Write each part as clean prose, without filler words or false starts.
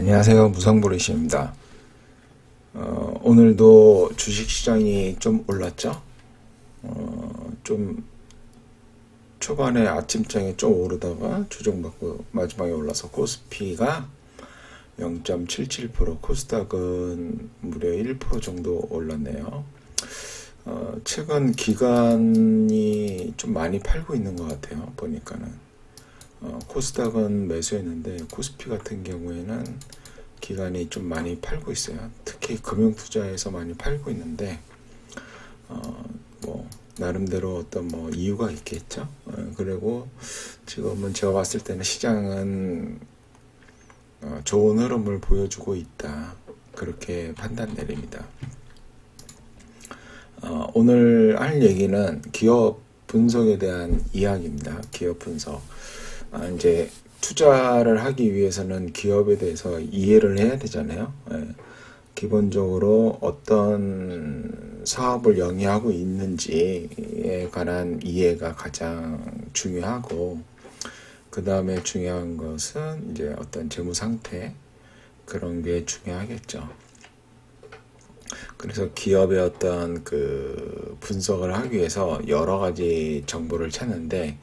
안녕하세요. 무성브루시입니다. 오늘도 주식시장이 좀 올랐죠? 좀 초반에 아침장에 좀 오르다가 조정받고 마지막에 올라서 코스피가 0.77%, 코스닥은 무려 1% 정도 올랐네요. 최근 기관이 좀 많이 팔고 있는 것 같아요. 보니까는. 코스닥은 매수했는데 코스피 같은 경우에는 기관이 좀 많이 팔고 있어요. 특히 금융투자에서 많이 팔고 있는데 뭐 나름대로 어떤 뭐 이유가 있겠죠. 그리고 지금은 제가 봤을 때는 시장은 좋은 흐름을 보여주고 있다. 그렇게 판단 내립니다. 오늘 할 얘기는 기업 분석에 대한 이야기입니다. 기업 분석. 이제 투자를 하기 위해서는 기업에 대해서 이해를 해야 되잖아요. 기본적으로 어떤 사업을 영위하고 있는지에 관한 이해가 가장 중요하고, 그 다음에 중요한 것은 이제 어떤 재무 상태, 그런 게 중요하겠죠. 그래서 기업의 어떤 그 분석을 하기 위해서 여러 가지 정보를 찾는데,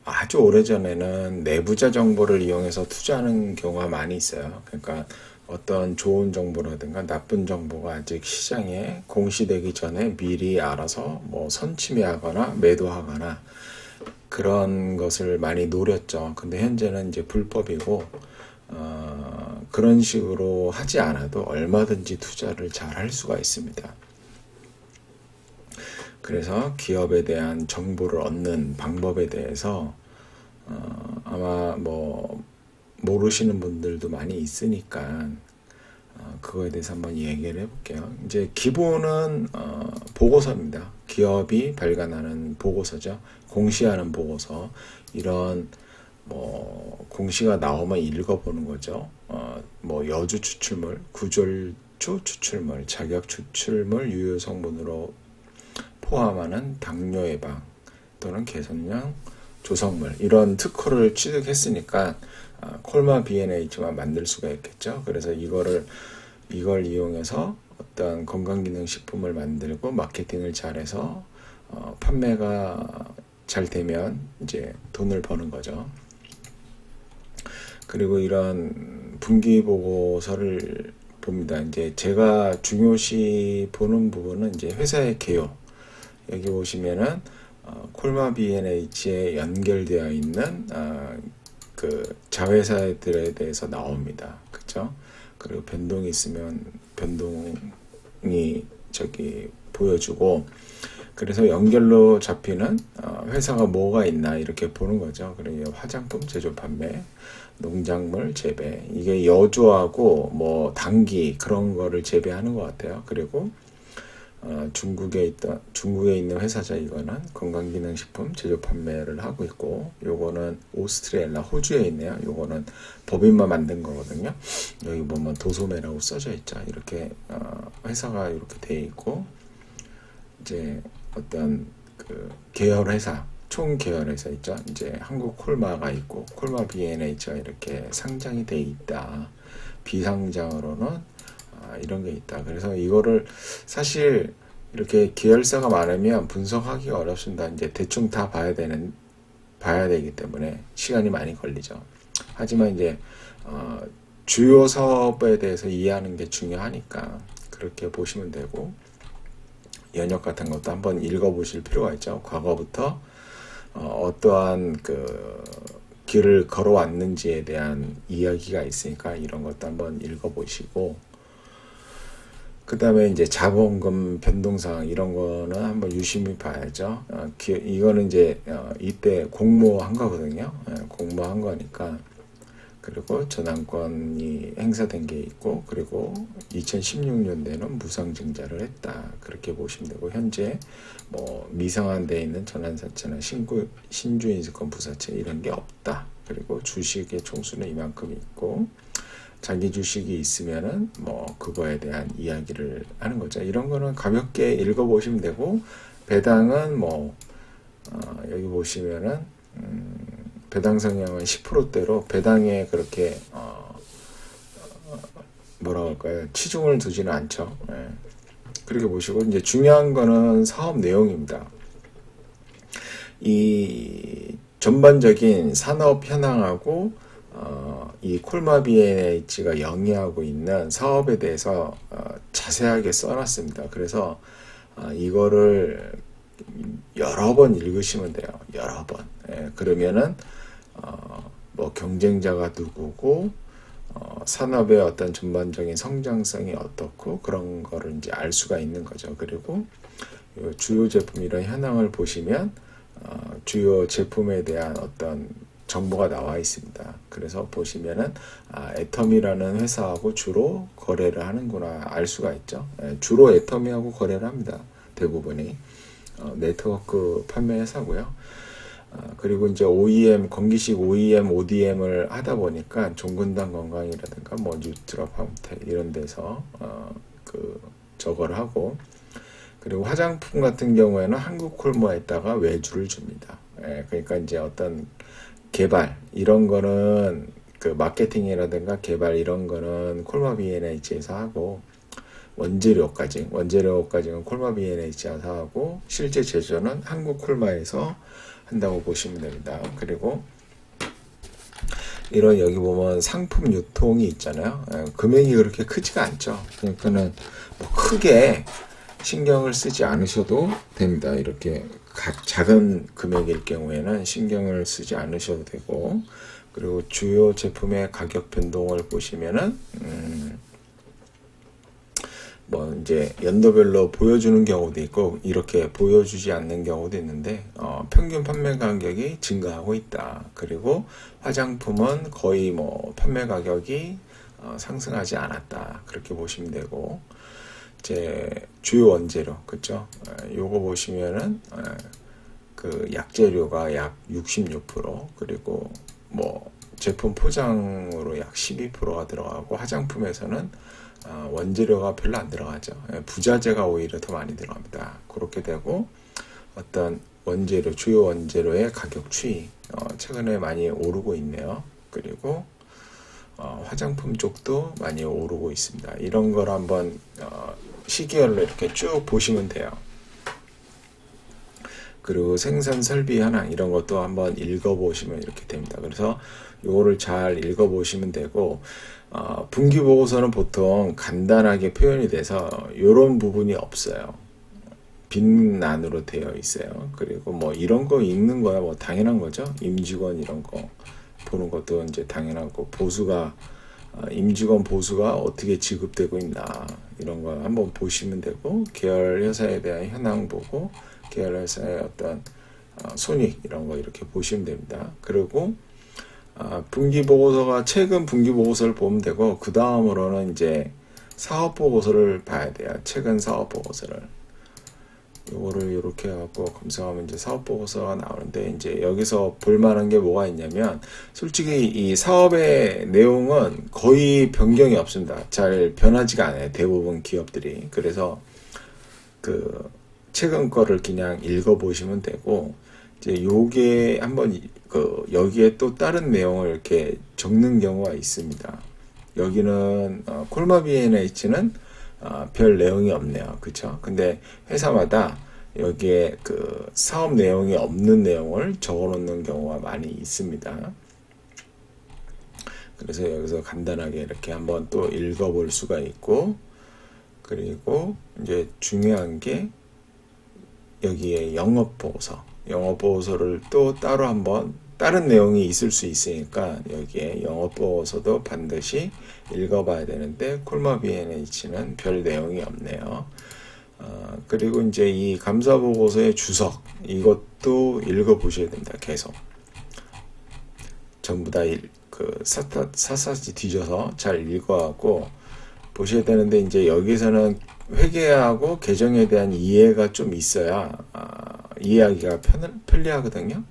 아주 오래전에는 내부자 정보를 이용해서 투자하는 경우가 많이 있어요. 그러니까 어떤 좋은 정보라든가 나쁜 정보가 아직 시장에 공시되기 전에 미리 알아서 뭐 선침해하거나 매도하거나 그런 것을 많이 노렸죠. 근데 현재는 이제 불법이고, 그런 식으로 하지 않아도 얼마든지 투자를 잘 할 수가 있습니다. 그래서 기업에 대한 정보를 얻는 방법에 대해서 아마 뭐 모르시는 분들도 많이 있으니까 그거에 대해서 한번 얘기를 해볼게요. 이제 기본은 보고서입니다. 기업이 발간하는 보고서죠. 공시하는 보고서. 이런 뭐 공시가 나오면 읽어보는 거죠. 뭐 여주 추출물, 구졸주 추출물, 자격 추출물 유효 성분으로 포함하는 당뇨 예방 또는 개선형 조성물, 이런 특허를 취득했으니까 콜마 BNH만 만들 수가 있겠죠. 그래서 이걸 이용해서 어떤 건강기능식품을 만들고 마케팅을 잘해서 판매가 잘 되면 이제 돈을 버는 거죠. 그리고 이런 분기 보고서를 봅니다. 이제 제가 중요시 보는 부분은 이제 회사의 개요. 여기 보시면은 콜마 BNH에 연결되어 있는 그 자회사들에 대해서 나옵니다. 그렇죠? 그리고 변동이 있으면 변동이 저기 보여주고, 그래서 연결로 잡히는 회사가 뭐가 있나 이렇게 보는 거죠. 그리고 화장품 제조 판매, 농작물 재배, 이게 여주하고 뭐 당기 그런 거를 재배하는 것 같아요. 그리고 중국에 있는 회사죠. 이거는 건강기능식품 제조 판매를 하고 있고, 요거는 오스트레일리아 호주에 있네요. 요거는 법인만 만든 거거든요. 여기 보면 도소매라고 써져 있죠. 이렇게 회사가 이렇게 돼 있고, 이제 어떤 그 계열 회사, 총 계열 회사 있죠. 이제 한국 콜마가 있고 콜마 BNH가 이렇게 상장이 돼 있다. 비상장으로는 이런 게 있다. 그래서 이거를 사실 이렇게 계열사가 많으면 분석하기가 어렵습니다. 이제 대충 다 봐야 되기 때문에 시간이 많이 걸리죠. 하지만 이제 주요 사업에 대해서 이해하는 게 중요하니까 그렇게 보시면 되고, 연역 같은 것도 한번 읽어보실 필요가 있죠. 과거부터 어떠한 그 길을 걸어왔는지에 대한 이야기가 있으니까 이런 것도 한번 읽어보시고, 그 다음에 이제 자본금 변동사항 이런 거는 한번 유심히 봐야죠. 이거는 이제 이때 공모한 거거든요. 공모한 거니까. 그리고 저당권이 행사된 게 있고, 그리고 2016년대는 무상증자를 했다. 그렇게 보시면 되고, 현재 뭐 미상환되어 있는 전환사채나 신주인수권 부사채 이런 게 없다. 그리고 주식의 총수는 이만큼 있고, 자기 주식이 있으면은 뭐 그거에 대한 이야기를 하는 거죠. 이런 거는 가볍게 읽어보시면 되고, 배당은 뭐 여기 보시면은 배당 성향은 10%대로 배당에 그렇게 뭐라 할까요? 치중을 두지는 않죠. 예. 그렇게 보시고 이제 중요한 거는 사업 내용입니다. 이 전반적인 산업 현황하고 이 콜마 BNH가 영위하고 있는 사업에 대해서 자세하게 써놨습니다. 그래서 이거를 여러 번 읽으시면 돼요. 여러 번. 예, 그러면은 뭐 경쟁자가 누구고 산업의 어떤 전반적인 성장성이 어떻고 그런 거를 이제 알 수가 있는 거죠. 그리고 주요 제품 이런 현황을 보시면 주요 제품에 대한 어떤 정보가 나와 있습니다. 그래서 보시면은 애터미라는 회사하고 주로 거래를 하는구나 알 수가 있죠. 주로 애터미하고 거래를 합니다. 대부분이 네트워크 판매 회사고요. 그리고 이제 OEM 건기식 OEM, ODM을 하다 보니까 종근당 건강이라든가 뭐 뉴트라팜테 이런 데서 저거를 하고, 그리고 화장품 같은 경우에는 한국 콜모에다가 외주를 줍니다. 그러니까 이제 어떤 개발 이런 거는 그 마케팅이라든가 개발 이런 거는 콜마 BNH에서 하고, 원재료까지는 콜마 BNH에서 하고, 실제 제조는 한국 콜마에서 한다고 보시면 됩니다. 그리고 이런 여기 보면 상품 유통이 있잖아요. 금액이 그렇게 크지가 않죠. 그러니까는 뭐 크게 신경을 쓰지 않으셔도 됩니다. 이렇게 작은 금액일 경우에는 신경을 쓰지 않으셔도 되고, 그리고 주요 제품의 가격 변동을 보시면은 뭐 이제 연도별로 보여주는 경우도 있고 이렇게 보여주지 않는 경우도 있는데 평균 판매 가격이 증가하고 있다. 그리고 화장품은 거의 뭐 판매 가격이 상승하지 않았다. 그렇게 보시면 되고, 이제 주요 원재료 그죠? 요거 보시면은 그 약재료가 약 66%, 그리고 뭐 제품 포장으로 약 12%가 들어가고, 화장품에서는 원재료가 별로 안 들어가죠. 부자재가 오히려 더 많이 들어갑니다. 그렇게 되고, 어떤 원재료, 주요 원재료의 가격 추이 최근에 많이 오르고 있네요. 그리고 화장품 쪽도 많이 오르고 있습니다. 이런 걸 한번 시계열로 이렇게 쭉 보시면 돼요. 그리고 생산 설비 현황 이런 것도 한번 읽어보시면 이렇게 됩니다. 그래서 이거를 잘 읽어보시면 되고, 분기 보고서는 보통 간단하게 표현이 돼서 이런 부분이 없어요. 빈란으로 되어 있어요. 그리고 뭐 이런 거 읽는 거야 뭐 당연한 거죠. 임직원 이런 거 보는 것도 이제 당연하고, 보수가 임직원 보수가 어떻게 지급되고 있나 이런 거 한번 보시면 되고, 계열 회사에 대한 현황 보고 계열 회사의 어떤 손익 이런 거 이렇게 보시면 됩니다. 그리고 분기 보고서가 최근 분기 보고서를 보면 되고, 그 다음으로는 이제 사업 보고서를 봐야 돼요. 최근 사업 보고서를. 요거를 이렇게 해갖고 검색하면 이제 사업 보고서가 나오는데, 이제 여기서 볼만한 게 뭐가 있냐면, 솔직히 이 사업의 내용은 거의 변경이 없습니다. 잘 변하지가 않아요. 대부분 기업들이. 그래서 그 최근 거를 그냥 읽어보시면 되고, 이제 요게 한번 여기에 또 다른 내용을 이렇게 적는 경우가 있습니다. 여기는 콜마 BNH는 별 내용이 없네요. 그쵸? 근데 회사마다 여기에 그 사업 내용이 없는 내용을 적어 놓는 경우가 많이 있습니다. 그래서 여기서 간단하게 이렇게 한번 또 읽어볼 수가 있고, 그리고 이제 중요한 게 여기에 영업보고서를 또 따로 한번 다른 내용이 있을 수 있으니까 여기에 영업보고서도 반드시 읽어봐야 되는데, 콜마 BNH는 별 내용이 없네요. 그리고 이제 이 감사보고서의 주석 이것도 읽어보셔야 됩니다. 계속 전부 다 샅샅이 뒤져서 잘 읽어갖고 보셔야 되는데, 이제 여기서는 회계하고 계정에 대한 이해가 좀 있어야 이해하기가 편리하거든요.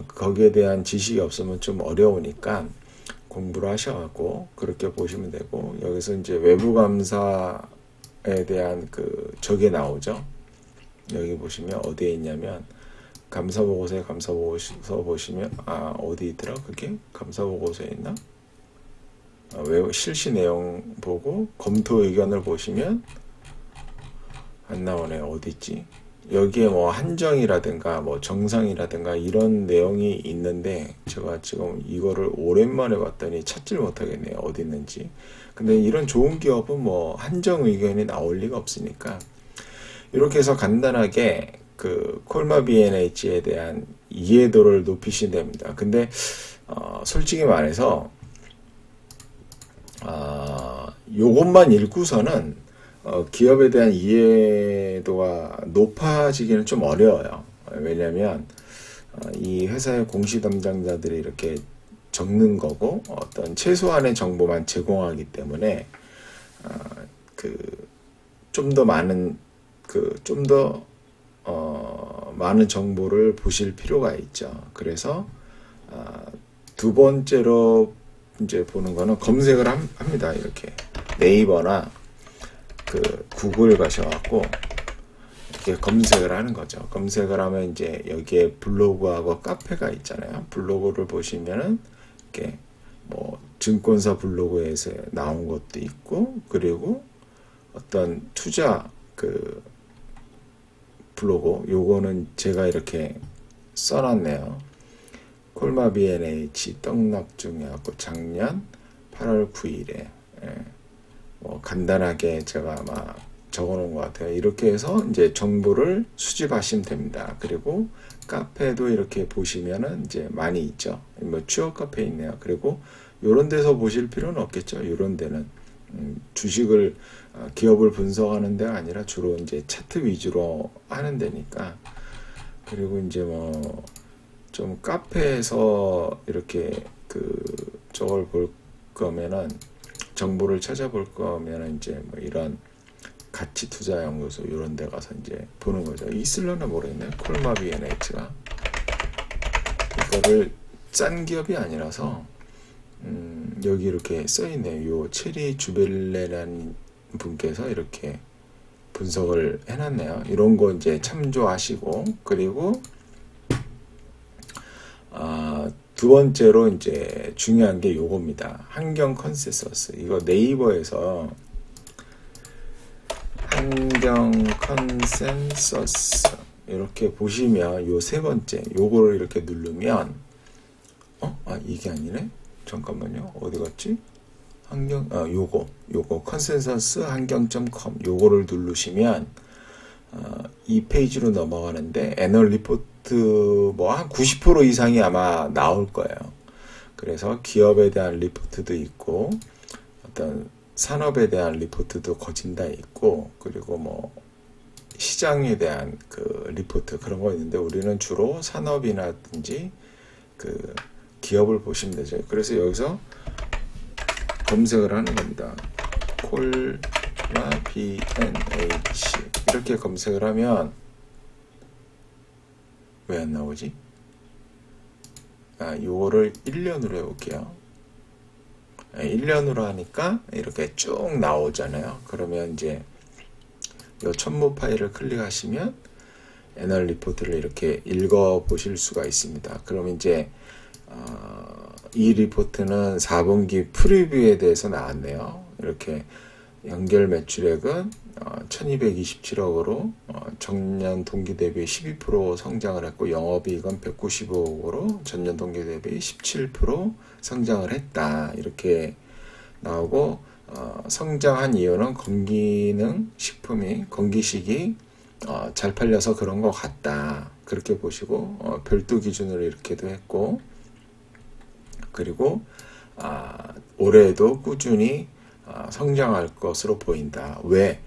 거기에 대한 지식이 없으면 좀 어려우니까 공부를 하셔갖고 그렇게 보시면 되고, 여기서 이제 외부 감사에 대한 저게 나오죠. 여기 보시면 어디에 있냐면 감사보고서에 감사보고서 보시면 어디 있더라? 그게 감사보고서에 있나? 실시 내용 보고 검토 의견을 보시면 안 나오네. 어디 있지? 여기에 뭐 한정이라든가 뭐 정상이라든가 이런 내용이 있는데 제가 지금 이거를 오랜만에 봤더니 찾질 못하겠네요. 어디 있는지. 근데 이런 좋은 기업은 뭐 한정 의견이 나올 리가 없으니까 이렇게 해서 간단하게 그 콜마 B&H에 대한 이해도를 높이시면 됩니다. 근데 솔직히 말해서 요것만 읽고서는 기업에 대한 이해도가 높아지기는 좀 어려워요. 왜냐하면 이 회사의 공시 담당자들이 이렇게 적는 거고 어떤 최소한의 정보만 제공하기 때문에 좀 더 많은 많은 정보를 보실 필요가 있죠. 그래서 두 번째로 이제 보는 거는 검색을 합니다. 이렇게 네이버나 구글 가셔갖고 이렇게 검색을 하는 거죠. 검색을 하면 이제 여기에 블로그하고 카페가 있잖아요. 블로그를 보시면은 이렇게 뭐 증권사 블로그에서 나온 것도 있고, 그리고 어떤 투자 블로그, 요거는 제가 이렇게 써놨네요. 콜마 B&H 떡락중 해갖고 작년 8월 9일에 뭐 간단하게 제가 아마 적어놓은 것 같아요. 이렇게 해서 이제 정보를 수집하시면 됩니다. 그리고 카페도 이렇게 보시면은 이제 많이 있죠. 뭐 취업 카페 있네요. 그리고 요런 데서 보실 필요는 없겠죠. 요런 데는 주식을 기업을 분석하는 데가 아니라 주로 이제 차트 위주로 하는 데니까. 그리고 이제 뭐 좀 카페에서 이렇게 저걸 볼 거면은 정보를 찾아볼 거면은 이제 뭐 이런 가치 투자 연구소 이런 데 가서 이제 보는 거죠. 있을려나 모르겠네요. 콜마 B&H가 이거를 짠 기업이 아니라서 여기 이렇게 써 있네요. 요 체리 주벨레라는 분께서 이렇게 분석을 해놨네요. 이런 거 이제 참조하시고, 그리고 두 번째로 이제 중요한 게 요겁니다. 환경 컨센서스. 이거 네이버에서 환경 컨센서스 이렇게 보시면 요 세 번째 요거를 이렇게 누르면 이게 아니네. 잠깐만요. 어디 갔지? 요거 컨센서스 환경.com 요거를 누르시면 이 페이지로 넘어가는데 애널 리포트 뭐 한 90% 이상이 아마 나올 거예요. 그래서 기업에 대한 리포트도 있고 어떤 산업에 대한 리포트도 거진다 있고, 그리고 뭐 시장에 대한 리포트 그런 거 있는데 우리는 주로 산업이라든지 기업을 보시면 되죠. 그래서 여기서 검색을 하는 겁니다. 콜마 B&H 이렇게 검색을 하면 왜 안 나오지? 요거를 1년으로 해볼게요. 1년으로 하니까 이렇게 쭉 나오잖아요. 그러면 이제 요 첨부 파일을 클릭하시면 애널 리포트를 이렇게 읽어 보실 수가 있습니다. 그럼 이제 이 리포트는 4분기 프리뷰에 대해서 나왔네요. 이렇게 연결 매출액은 1227억으로 전년 동기 대비 12% 성장을 했고, 영업이익은 195억으로 전년 동기 대비 17% 성장을 했다. 이렇게 나오고, 성장한 이유는 건기능 식품이 건기식이 잘 팔려서 그런 것 같다. 그렇게 보시고 별도 기준으로 이렇게도 했고, 그리고 올해에도 꾸준히 성장할 것으로 보인다. 왜?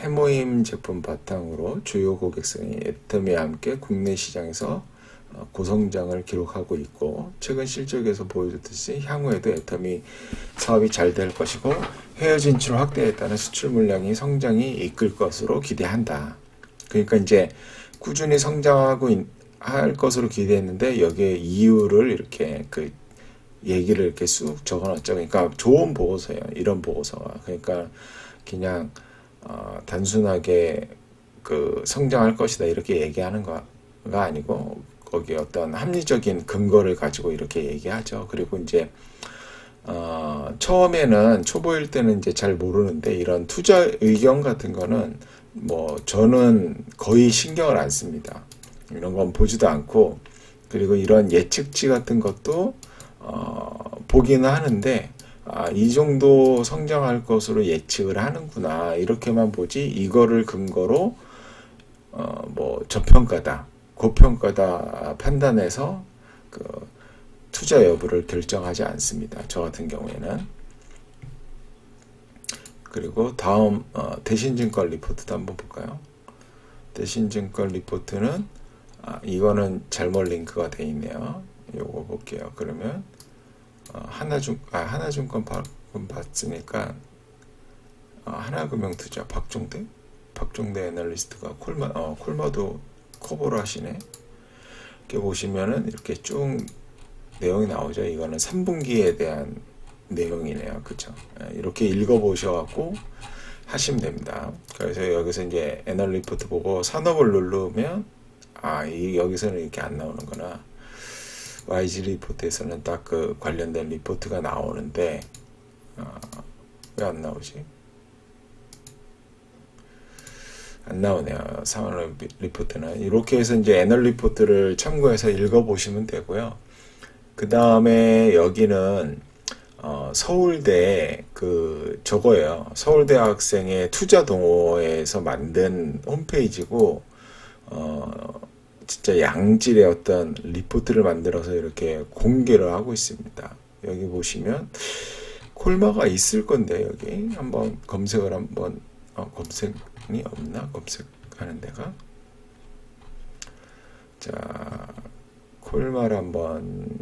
해모임 제품 바탕으로 주요 고객성이 애터미와 함께 국내 시장에서 고성장을 기록하고 있고, 최근 실적에서 보여줬듯이 향후에도 애터미 사업이 잘 될 것이고 해외 진출 확대에 따른 수출 물량이 성장이 이끌 것으로 기대한다. 그러니까 이제 꾸준히 성장하고 할 것으로 기대했는데 여기에 이유를 이렇게 얘기를 이렇게 쑥 적어놨죠. 그러니까 좋은 보고서예요. 이런 보고서가. 그러니까 그냥 단순하게 성장할 것이다 이렇게 얘기하는 거가 아니고 거기에 어떤 합리적인 근거를 가지고 이렇게 얘기하죠. 그리고 이제 처음에는 초보일 때는 이제 잘 모르는데 이런 투자 의견 같은 거는 뭐 저는 거의 신경을 안 씁니다. 이런 건 보지도 않고, 그리고 이런 예측치 같은 것도 보기는 하는데 이 정도 성장할 것으로 예측을 하는구나 이렇게만 보지, 이거를 근거로 뭐 저평가다 고평가다 판단해서 그 투자 여부를 결정하지 않습니다. 저 같은 경우에는. 그리고 다음 대신증권 리포트도 한번 볼까요? 대신증권 리포트는 이거는 잘못 링크가 돼 있네요. 요거 볼게요. 그러면 하나증권 봤으니까 하나금융투자 박종대 애널리스트가 콜마도 커버를 하시네. 이렇게 보시면은 이렇게 쭉 내용이 나오죠. 이거는 3분기에 대한 내용이네요. 그쵸? 이렇게 읽어보셔갖고 하시면 됩니다. 그래서 여기서 이제 애널 리포트 보고 산업을 누르면 여기서는 이렇게 안 나오는구나. YG 리포트에서는 딱 그 관련된 리포트가 나오는데 왜 안 나오지? 안 나오네요. 산업 리포트는. 이렇게 해서 이제 애널 리포트를 참고해서 읽어보시면 되고요. 그 다음에 여기는 서울대 저거예요. 서울대학생의 투자동호회에서 만든 홈페이지고 진짜 양질의 어떤 리포트를 만들어서 이렇게 공개를 하고 있습니다. 여기 보시면 콜마가 있을 건데 여기 한번 검색을 한번 검색이 없나? 검색하는 데가. 자, 콜마를 한번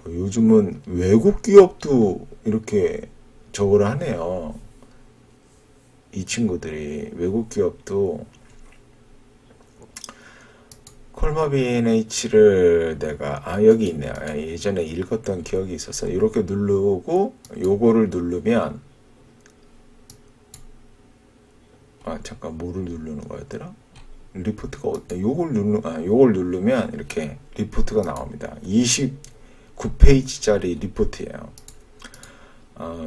뭐 요즘은 외국 기업도 이렇게 저걸 하네요. 이 친구들이 외국 기업도 콜마 B&H를 내가 여기 있네요. 예전에 읽었던 기억이 있어서 이렇게 누르고 요거를 누르면 잠깐 뭐를 누르는 거였더라? 리포트가 요걸 누르면 이렇게 리포트가 나옵니다. 29페이지짜리 리포트예요.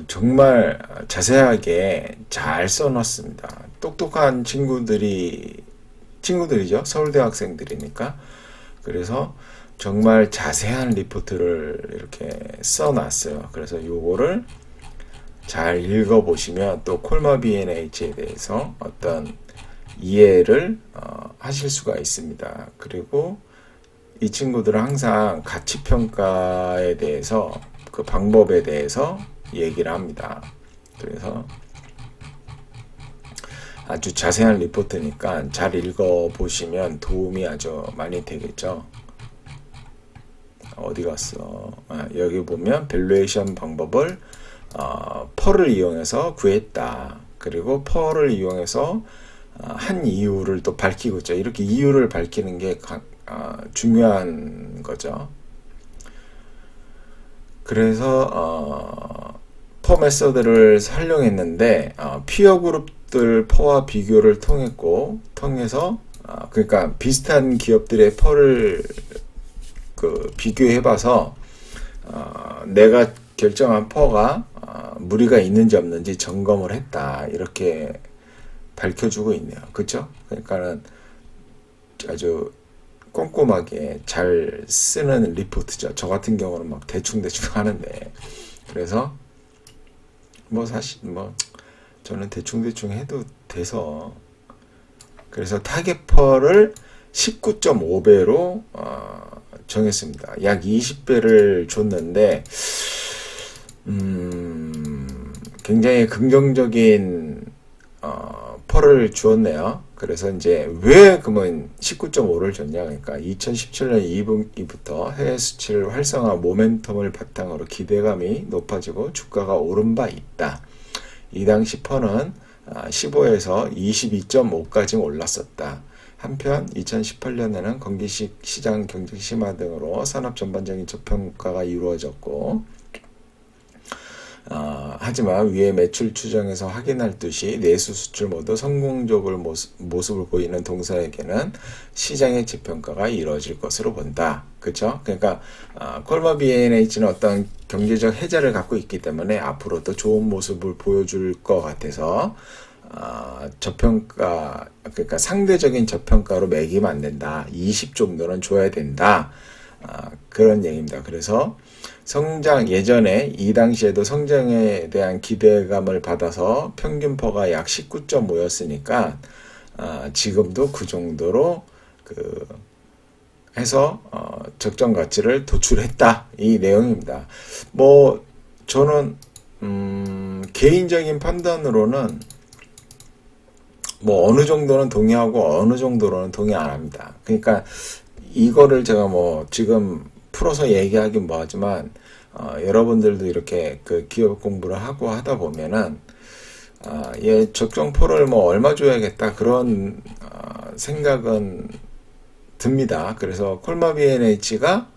정말 자세하게 잘 써놨습니다. 똑똑한 친구들이죠. 서울대 학생들이니까. 그래서 정말 자세한 리포트를 이렇게 써놨어요. 그래서 요거를 잘 읽어보시면 또 콜마 B&H에 대해서 어떤 이해를 하실 수가 있습니다. 그리고 이 친구들은 항상 가치평가에 대해서 그 방법에 대해서 얘기를 합니다. 그래서 아주 자세한 리포트니까 잘 읽어보시면 도움이 아주 많이 되겠죠. 어디 갔어? 여기 보면 밸류에이션 방법을 펄을 이용해서 구했다. 그리고 펄을 이용해서 한 이유를 또 밝히고 있죠. 이렇게 이유를 밝히는 게 중요한 거죠. 그래서 퍼 메서드를 활용했는데 피어 그룹들 퍼와 비교를 통해서 그러니까 비슷한 기업들의 퍼를 비교해봐서 내가 결정한 퍼가 무리가 있는지 없는지 점검을 했다. 이렇게 밝혀주고 있네요. 그렇죠? 그러니까는 아주 꼼꼼하게 잘 쓰는 리포트죠. 저 같은 경우는 막 대충 하는데, 그래서 사실 저는 대충 해도 돼서, 그래서 타겟퍼를 19.5배로 정했습니다. 약 20배를 줬는데 굉장히 긍정적인 펄을 주었네요. 그래서 이제 왜 그러면 19.5를 줬냐? 그러니까 2017년 2분기부터 해외 수출 활성화 모멘텀을 바탕으로 기대감이 높아지고 주가가 오른 바 있다. 이 당시 펄은 15에서 22.5까지 올랐었다. 한편 2018년에는 건기식 시장 경쟁 심화 등으로 산업 전반적인 저평가가 이루어졌고 하지만 위에 매출 추정에서 확인할 듯이 내수 수출 모두 성공적으로 모습을 보이는 동사에게는 시장의 재평가가 이루어질 것으로 본다. 그렇죠? 그러니까 콜마 B&H는 어떤 경제적 해자를 갖고 있기 때문에 앞으로도 좋은 모습을 보여줄 것 같아서 저평가, 그러니까 상대적인 저평가로 매기면 안 된다. 20 정도는 줘야 된다. 그런 얘기입니다. 그래서 성장, 예전에 이 당시에도 성장에 대한 기대감을 받아서 평균퍼가 약 19.5였으니까 지금도 그 정도로 해서 적정 가치를 도출했다, 이 내용입니다. 뭐 저는 개인적인 판단으로는 뭐 어느 정도는 동의하고 어느 정도로는 동의 안 합니다. 그러니까 이거를 제가 뭐 지금 풀어서 얘기하긴 뭐하지만 여러분들도 이렇게 그 기업 공부를 하고 하다 보면은 적정포를 뭐 얼마 줘야겠다, 그런 생각은 듭니다. 그래서 콜마 B&H가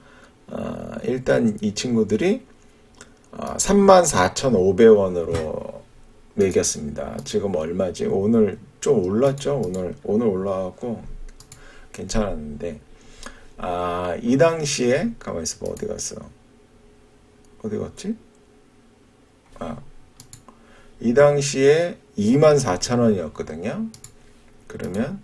일단 이 친구들이 34,500원으로 매겼습니다. 지금 얼마지? 오늘 좀 올랐죠? 오늘 올라가고 괜찮았는데, 이 당시에 가만히 있어봐. 어디 갔어? 어디 갔지? 이 당시에 24,000원이었거든요. 그러면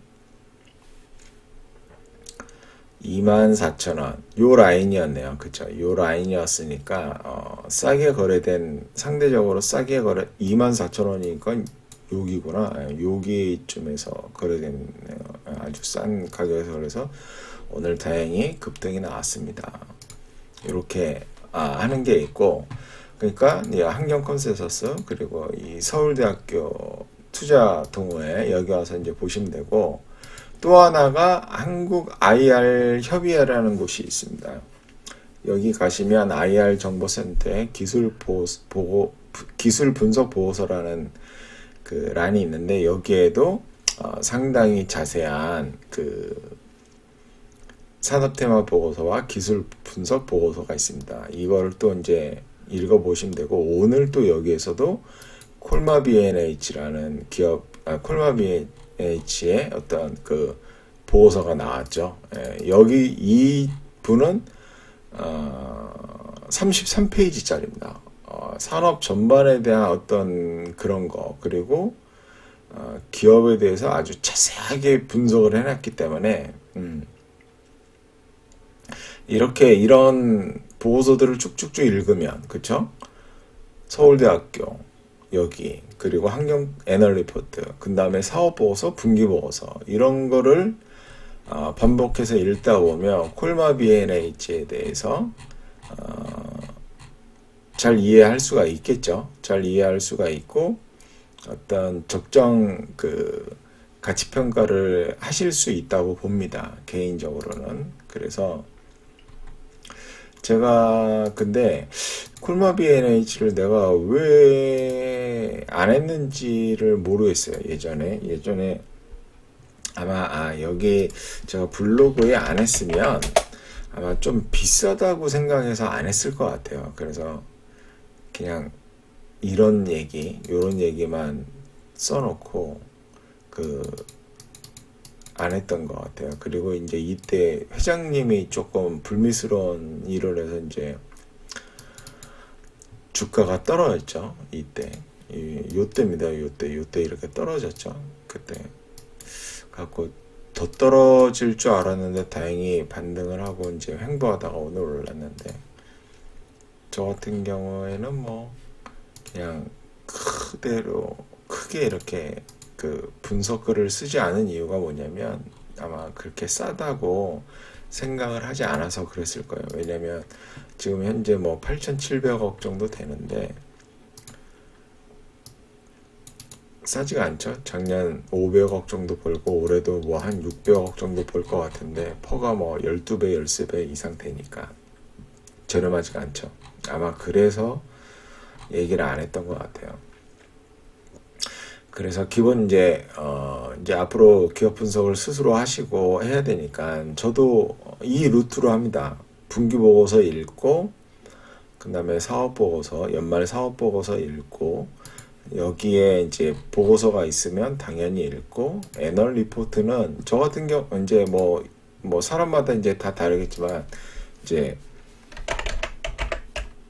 24,000원 요 라인이었네요. 그쵸? 요 라인이었으니까 싸게 거래된, 상대적으로 싸게 거래, 24,000원이니까 여기구나. 여기쯤에서 거래됐네요. 아주 싼 가격에서. 그래서 오늘 다행히 급등이 나왔습니다. 이렇게 하는 게 있고, 그러니까 환경 컨센서스, 그리고 이 서울대학교 투자 동호회, 여기 와서 이제 보시면 되고, 또 하나가 한국 IR 협의회라는 곳이 있습니다. 여기 가시면 IR 정보센터에 기술 분석 보고서라는 그 란이 있는데, 여기에도 상당히 자세한 그 산업 테마 보고서와 기술 분석 보고서가 있습니다. 이걸 또 이제 읽어보시면 되고, 오늘 또 여기에서도 콜마 B&H라는 기업, 콜마 B&H의 어떤 그 보고서가 나왔죠. 여기 이 분은 33페이지짜리입니다. 산업 전반에 대한 어떤 그런 거, 그리고 기업에 대해서 아주 자세하게 분석을 해놨기 때문에 이렇게 이런 보고서들을 쭉쭉쭉 읽으면, 그쵸? 서울대학교 여기, 그리고 환경 애널 리포트, 그 다음에 사업 보고서, 분기 보고서, 이런 거를 반복해서 읽다 보면 콜마 B&H에 대해서 잘 이해할 수가 있겠죠. 잘 이해할 수가 있고, 어떤 적정 그 가치 평가를 하실 수 있다고 봅니다. 개인적으로는. 그래서 제가 근데 콜마 B&H를 내가 왜 안 했는지를 모르겠어요. 예전에 아마 여기 제가 블로그에 안 했으면 아마 좀 비싸다고 생각해서 안 했을 것 같아요. 그래서 그냥 이런 요런 얘기만 써놓고 안 했던 것 같아요. 그리고 이제 이때 회장님이 조금 불미스러운 일을 해서 이제 주가가 떨어졌죠. 요때입니다. 요때 이렇게 떨어졌죠. 그때 갖고 더 떨어질 줄 알았는데 다행히 반등을 하고 이제 횡보하다가 오늘 올랐는데, 저 같은 경우에는 뭐 그냥 그대로 크게 이렇게 그 분석글을 쓰지 않은 이유가 뭐냐면, 아마 그렇게 싸다고 생각을 하지 않아서 그랬을 거예요. 왜냐면 지금 현재 뭐 8,700억 정도 되는데 싸지가 않죠. 작년 500억 정도 벌고 올해도 뭐 한 600억 정도 벌 것 같은데, 퍼가 뭐 12배, 13배 이상 되니까 저렴하지가 않죠. 아마 그래서 얘기를 안 했던 것 같아요. 그래서 기본 이제 앞으로 기업 분석을 스스로 하시고 해야 되니까 저도 이 루트로 합니다. 분기 보고서 읽고, 그 다음에 사업보고서, 연말 사업보고서 읽고, 여기에 이제 보고서가 있으면 당연히 읽고, 애널 리포트는 저 같은 경우 이제 뭐 사람마다 이제 다 다르겠지만, 이제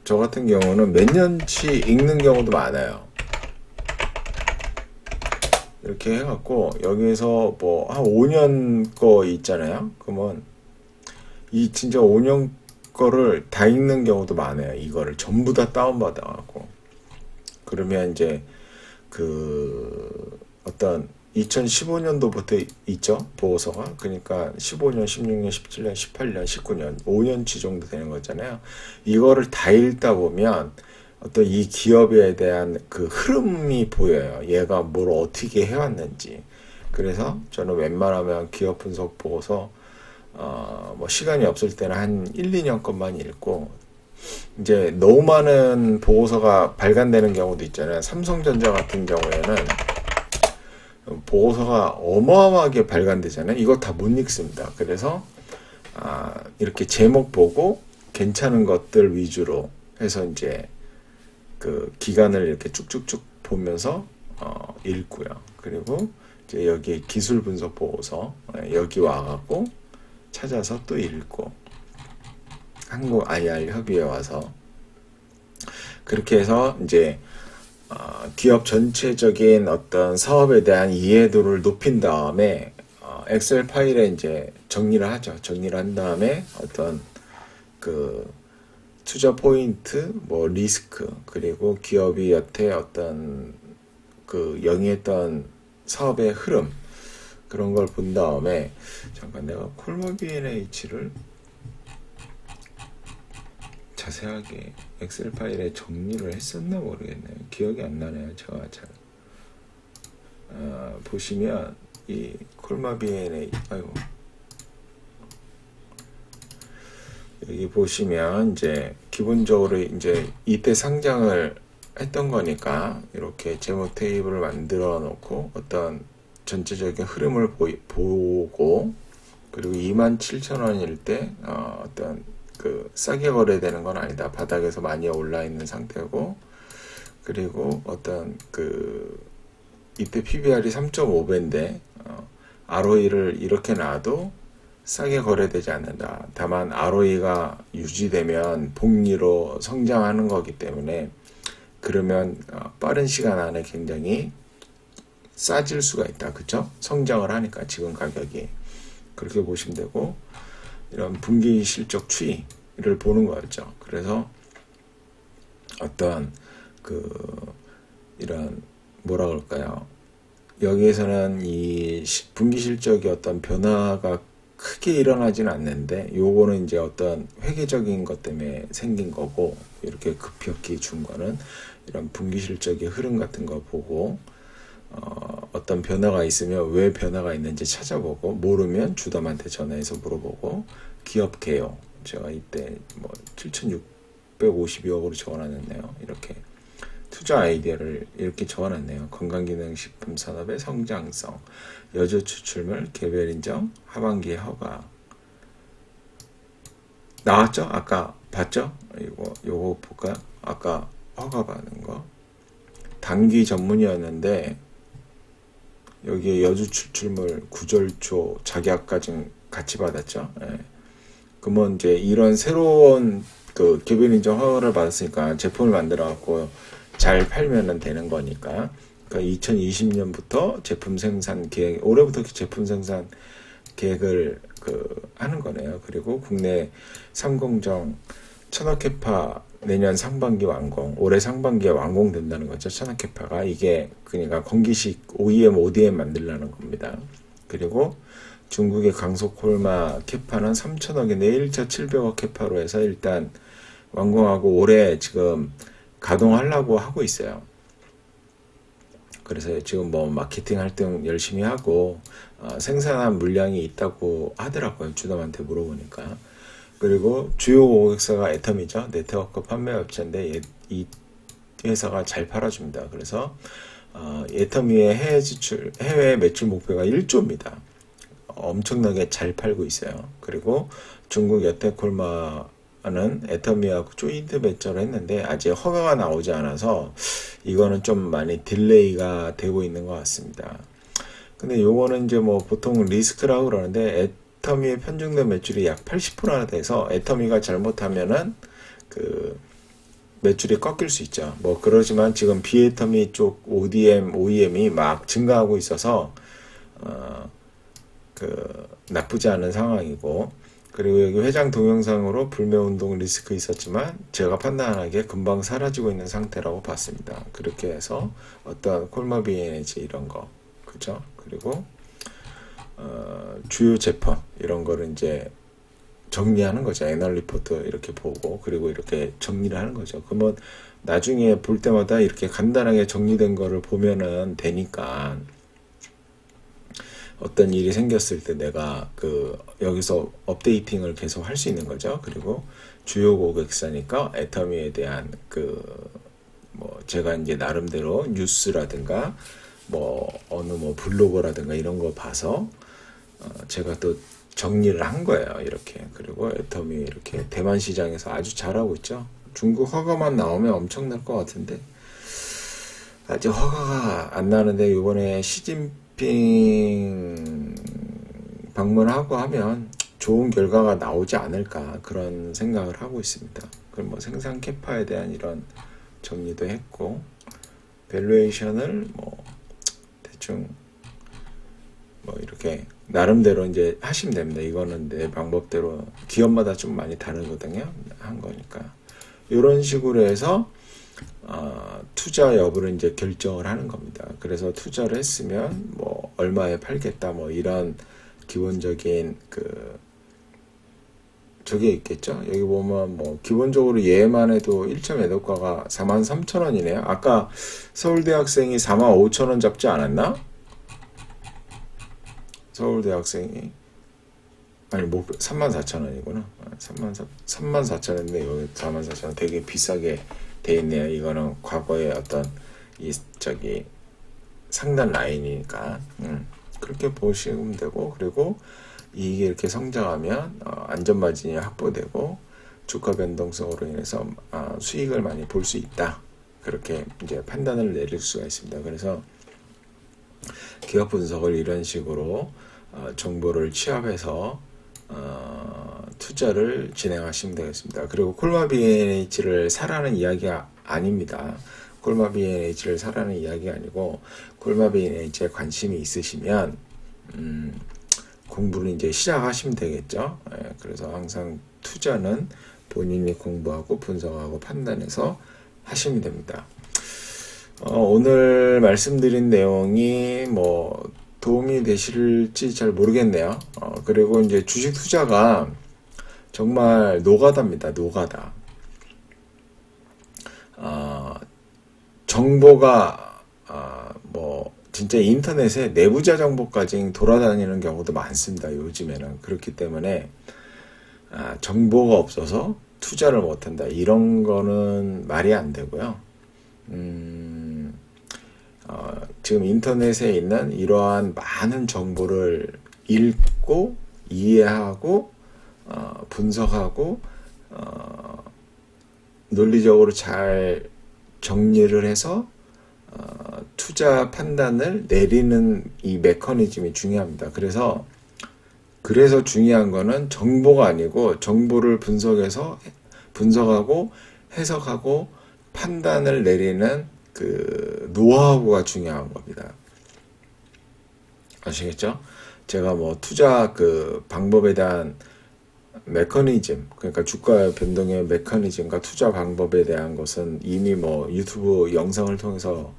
저 같은 경우는 몇 년치 읽는 경우도 많아요. 이렇게 해갖고 여기에서 뭐 한 5년 거 있잖아요. 그러면 이 진짜 5년 거를 다 읽는 경우도 많아요. 이거를 전부 다 다운받아갖고 그러면 이제 그 어떤 2015년도부터 있죠. 보고서가. 그러니까 15년, 16년, 17년, 18년, 19년, 5년치 정도 되는 거잖아요. 이거를 다 읽다 보면 어떤 이 기업에 대한 그 흐름이 보여요. 얘가 뭘 어떻게 해왔는지. 그래서 저는 웬만하면 기업 분석 보고서 뭐 시간이 없을 때는 한 1, 2년 것만 읽고 이제 너무 많은 보고서가 발간되는 경우도 있잖아요. 삼성전자 같은 경우에는 보고서가 어마어마하게 발간되잖아요. 이거 다 못 읽습니다. 그래서 이렇게 제목 보고 괜찮은 것들 위주로 해서 이제 그 기간을 이렇게 쭉쭉쭉 보면서 읽고요. 그리고 이제 여기 기술 분석 보고서 여기 와갖고 찾아서 또 읽고 한국 IR 협의회 와서 그렇게 해서 이제 기업 전체적인 어떤 사업에 대한 이해도를 높인 다음에 엑셀 파일에 이제 정리를 하죠. 정리를 한 다음에 어떤 그 투자 포인트, 뭐 리스크, 그리고 기업이 여태 어떤 그 영위했던 사업의 흐름 그런 걸 본 다음에 잠깐 내가 콜모 B&H를 자세하게 엑셀 파일에 정리를 했었나 모르겠네요. 기억이 안 나네요. 제가 잘 보시면 이 콜마 B&H 아이고 여기 보시면 이제 기본적으로 이제 이때 상장을 했던 거니까 이렇게 제목 테이블을 만들어 놓고 어떤 전체적인 흐름을 보고 그리고 27,000원일 때 어떤 그 싸게 거래되는 건 아니다. 바닥에서 많이 올라 있는 상태고 그리고 어떤 그 이때 PBR이 3.5배인데 ROE를 이렇게 놔도 싸게 거래되지 않는다. 다만 ROE가 유지되면 복리로 성장하는 거기 때문에 그러면 빠른 시간 안에 굉장히 싸질 수가 있다. 그쵸? 성장을 하니까 지금 가격이 그렇게 보시면 되고 이런 분기 실적 추이를 보는 거였죠. 그래서 어떤 그 이런 뭐라 그럴까요? 여기에서는 이 분기 실적이 어떤 변화가 크게 일어나진 않는데 요거는 이제 어떤 회계적인 것 때문에 생긴 거고 이렇게 급격히 준 거는 이런 분기 실적의 흐름 같은 거 보고 어떤 변화가 있으면 왜 변화가 있는지 찾아보고 모르면 주담한테 전화해서 물어보고 기업 개요 제가 이때 뭐 7,652억으로 적어놨네요. 이렇게 투자 아이디어를 이렇게 적어놨네요. 건강기능식품 산업의 성장성, 여주 추출물 개별 인정, 하반기 허가 나왔죠? 아까 봤죠? 요거 볼까요? 아까 허가 받는 거 단기 전문이었는데 여기에 여주 추출물 구절초 작약까지 같이 받았죠. 예. 그러면 이제 이런 새로운 그 개별 인정 허가를 받았으니까 제품을 만들어 갖고 잘 팔면은 되는 거니까. 그러니까 2020년부터 제품 생산 계획, 올해부터 제품 생산 계획을 하는 거네요. 그리고 국내 상공정 천억 캐파 내년 상반기 완공, 올해 상반기에 완공된다는 거죠. 천억 캐파가 이게 그러니까 건기식 OEM, ODM 만들라는 겁니다. 그리고 중국의 강속콜마 캐파는 3천억인데 1차 700억 캐파로 해서 일단 완공하고 올해 지금 가동하려고 하고 있어요. 그래서 지금 뭐 마케팅 활동 열심히 하고 생산한 물량이 있다고 하더라고요. 주담한테 물어보니까. 그리고 주요 고객사가 애텀이죠. 네트워크 판매 업체인데 이 회사가 잘 팔아줍니다. 그래서 애텀이의 해외 매출 목표가 1조입니다. 엄청나게 잘 팔고 있어요. 그리고 중국 여태콜마 애터미하고 조인트 벤처를 했는데 아직 허가가 나오지 않아서 이거는 좀 많이 딜레이가 되고 있는 것 같습니다. 근데 요거는 이제 뭐 보통 리스크라고 그러는데 애터미의 편중된 매출이 약 80%나 돼서 애터미가 잘못하면은 그 매출이 꺾일 수 있죠. 뭐 그러지만 지금 비애터미 쪽 ODM, OEM이 막 증가하고 있어서 나쁘지 않은 상황이고, 그리고 여기 회장 동영상으로 불매운동 리스크 있었지만 제가 판단하기에 금방 사라지고 있는 상태라고 봤습니다. 그렇게 해서 어떤 콜마비 에너지 이런 거, 그죠? 그리고 주요 제품 이런 거를 이제 정리하는 거죠. 애널 리포트 이렇게 보고, 그리고 이렇게 정리를 하는 거죠. 그러면 나중에 볼 때마다 이렇게 간단하게 정리된 거를 보면은 되니까 어떤 일이 생겼을 때 내가 여기서 업데이팅을 계속 할 수 있는 거죠. 그리고 주요 고객사니까 애터미에 대한 뭐 제가 이제 나름대로 뉴스라든가 뭐 어느 뭐 블로그라든가 이런 거 봐서 제가 또 정리를 한 거예요. 이렇게. 그리고 애터미 이렇게 대만 시장에서 아주 잘하고 있죠. 중국 허가만 나오면 엄청날 것 같은데 아직 허가가 안 나는데 이번에 시진핑 방문하고 하면 좋은 결과가 나오지 않을까 그런 생각을 하고 있습니다. 그럼 뭐 생산 캐파에 대한 이런 정리도 했고, 밸류에이션을 뭐 대충 뭐 이렇게 나름대로 이제 하시면 됩니다. 이거는 내 방법대로 기업마다 좀 많이 다르거든요. 한 거니까. 이런 식으로 해서 투자 여부를 이제 결정을 하는 겁니다. 그래서 투자를 했으면 뭐 얼마에 팔겠다 뭐 이런 기본적인 저게 있겠죠. 여기 보면 뭐 기본적으로 얘만 해도 1점 매도가가 43,000원이네요. 아까 서울대학생이 45,000원 잡지 않았나? 서울대학생이 아니 뭐 34,000원이구나. 34,000원인데 여기 44,000원 되게 비싸게 돼 있네요. 이거는 과거의 어떤 상단 라인이니까 그렇게 보시면 되고, 그리고 이게 이렇게 성장하면 안전마진이 확보되고 주가 변동성으로 인해서 수익을 많이 볼 수 있다. 그렇게 이제 판단을 내릴 수가 있습니다. 그래서 기업 분석을 이런 식으로 정보를 취합해서 투자를 진행하시면 되겠습니다. 그리고 콜마 BNH를 사라는 이야기가 아닙니다. 콜마 BNH를 사라는 이야기가 아니고, 콜마 BNH에 관심이 있으시면 공부를 이제 시작하시면 되겠죠. 그래서 항상 투자는 본인이 공부하고 분석하고 판단해서 하시면 됩니다. 오늘 말씀드린 내용이 뭐 도움이 되실지 잘 모르겠네요. 그리고 이제 주식 투자가 정말 노가다입니다. 노가다. 정보가 뭐 진짜 인터넷에 내부자 정보까지 돌아다니는 경우도 많습니다. 요즘에는. 그렇기 때문에 정보가 없어서 투자를 못한다. 이런 거는 말이 안 되고요. 지금 인터넷에 있는 이러한 많은 정보를 읽고 이해하고 분석하고 논리적으로 잘 정리를 해서 투자 판단을 내리는 이 메커니즘이 중요합니다. 그래서 중요한 거는 정보가 아니고 정보를 분석하고 해석하고 판단을 내리는 노하우가 중요한 겁니다. 아시겠죠? 제가 뭐 투자 방법에 대한 메커니즘, 그러니까 주가 변동의 메커니즘과 투자 방법에 대한 것은 이미 뭐 유튜브 영상을 통해서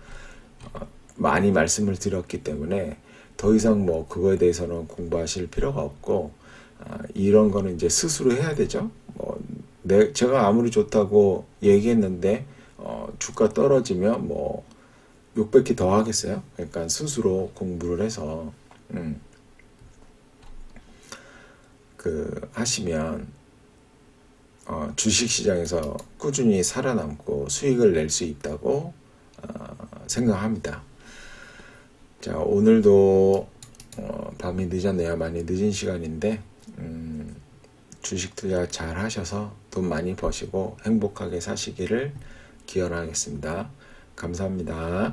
많이 말씀을 드렸기 때문에 더 이상 뭐 그거에 대해서는 공부하실 필요가 없고, 이런 거는 이제 스스로 해야 되죠. 제가 아무리 좋다고 얘기했는데 주가 떨어지면 뭐 600기 더 하겠어요? 그러니까 스스로 공부를 해서 하시면 주식시장에서 꾸준히 살아남고 수익을 낼 수 있다고 생각합니다. 자, 오늘도 밤이 늦었네요. 많이 늦은 시간인데 주식 투자 잘 하셔서 돈 많이 버시고 행복하게 사시기를 기원하겠습니다. 감사합니다.